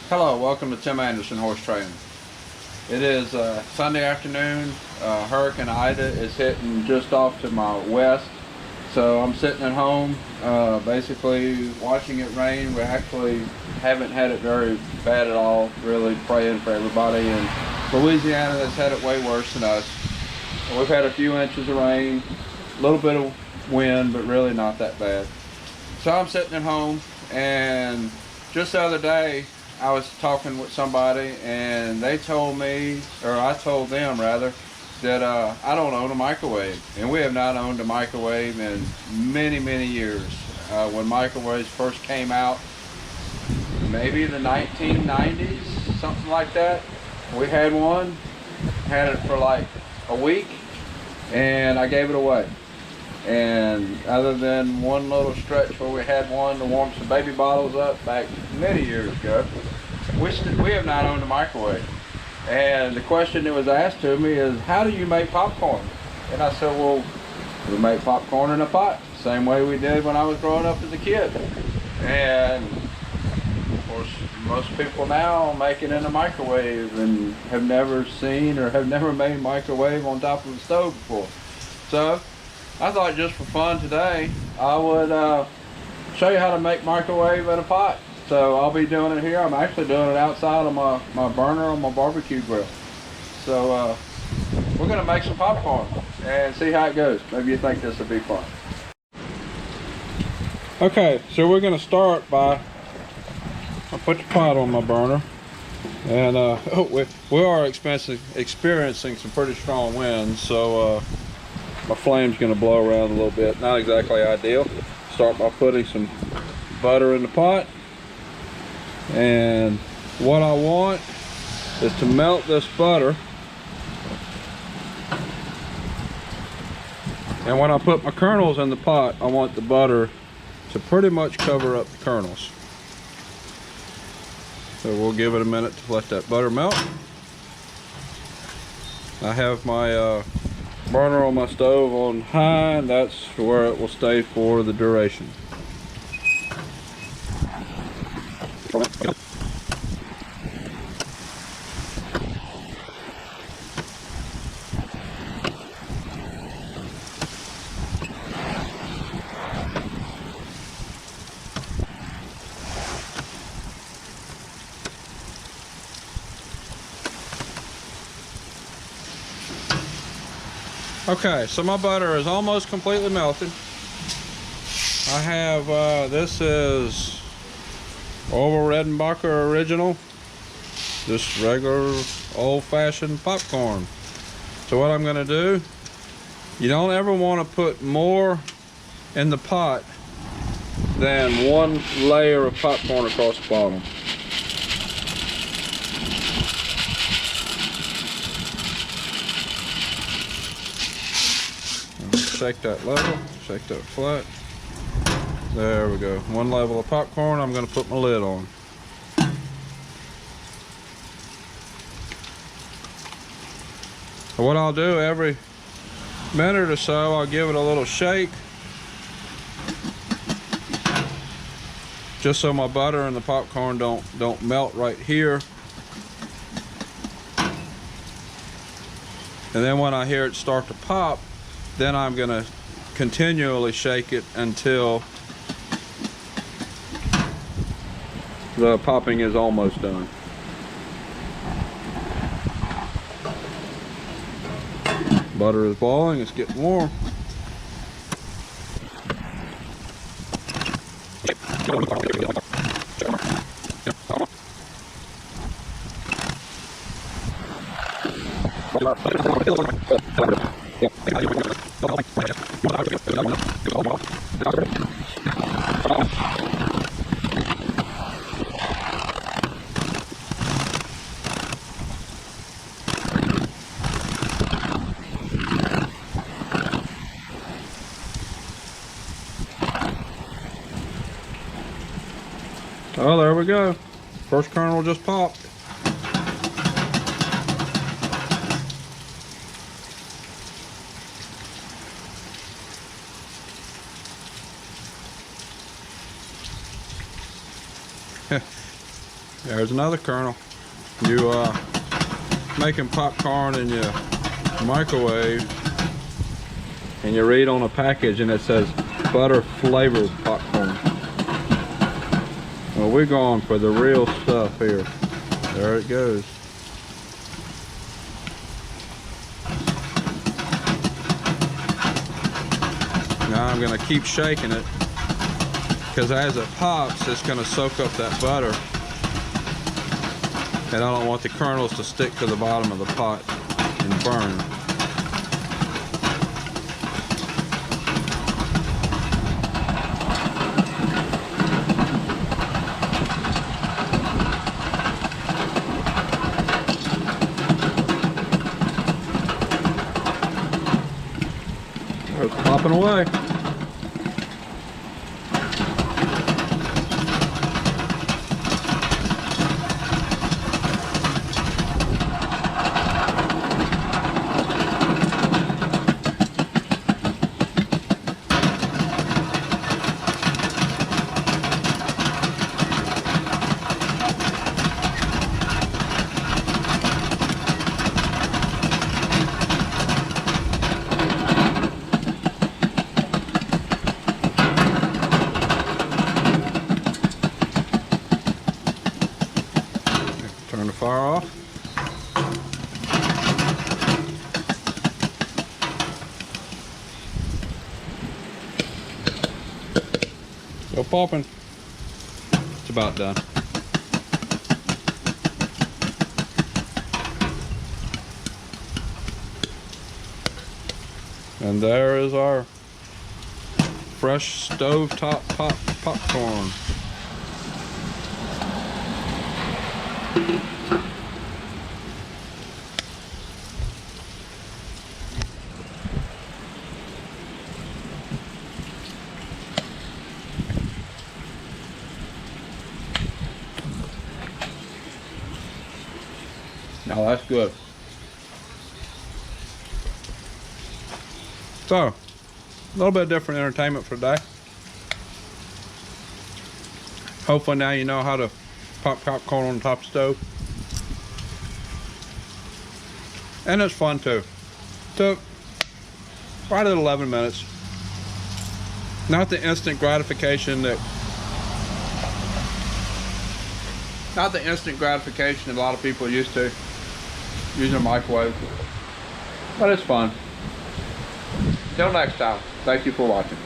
Hello, welcome to Tim Anderson Horse Training. It is Sunday afternoon. Hurricane Ida is hitting just off to my west, so I'm sitting at home basically watching it rain. We actually haven't had it very bad at all, really praying for everybody in Louisiana that's had it way worse than us. We've had a few inches of rain, a little bit of wind, but really not that bad. So I'm sitting at home, and just the other day I was talking with somebody and they told me, or I told them rather, that I don't own a microwave. And we have not owned a microwave in many, many years. When microwaves first came out, maybe the 1990s, something like that, we had one, had it for like a week, and I gave it away. And other than one little stretch where we had one to warm some baby bottles up back many years ago, we have not owned a microwave. And the question that was asked to me is, how do you make popcorn? And I said, well, we make popcorn in a pot, same way we did when I was growing up as a kid. And of course, most people now make it in a microwave and have never seen or have never made a microwave on top of a stove before. So I thought just for fun today, I would show you how to make microwave in a pot. So I'll be doing it here. I'm actually doing it outside of my burner on my barbecue grill. So we're gonna make some popcorn and see how it goes. Maybe you think this will be fun. Okay, so we're gonna start by, I'll put the pot on my burner. And we are experiencing some pretty strong winds, so my flame's going to blow around a little bit. Not exactly ideal. Start by putting some butter in the pot. And what I want is to melt this butter. And when I put my kernels in the pot, I want the butter to pretty much cover up the kernels. So we'll give it a minute to let that butter melt. I have my burner on my stove on high, and that's where it will stay for the duration. Okay, so my butter is almost completely melted. I have, this is Orville Redenbacher Original, just regular old-fashioned popcorn. So what I'm gonna do, you don't ever wanna put more in the pot than one layer of popcorn across the bottom. Shake that level, shake that flat. There we go. One level of popcorn. I'm going to put my lid on. So what I'll do every minute or so, I'll give it a little shake, just so my butter and the popcorn don't melt right here. And then when I hear it start to pop, then I'm going to continually shake it until the popping is almost done. Butter is boiling, it's getting warm. Oh, there we go. First kernel just popped. There's another kernel. You making popcorn in your microwave, and you read on a package and it says butter flavored popcorn. Well, we're going for the real stuff here. There it goes. Now I'm going to keep shaking it, because as it pops, it's going to soak up that butter. And I don't want the kernels to stick to the bottom of the pot and burn. It's popping away. Turn the fire off. Still popping. It's about done. And there is our fresh stovetop popcorn. Now that's good. So, a little bit different entertainment for today. Hopefully now you know how to pop popcorn on the top of the stove. And it's fun too. Took right at 11 minutes. Not the instant gratification that a lot of people are used to using a microwave. But it's fun. Till next time, thank you for watching.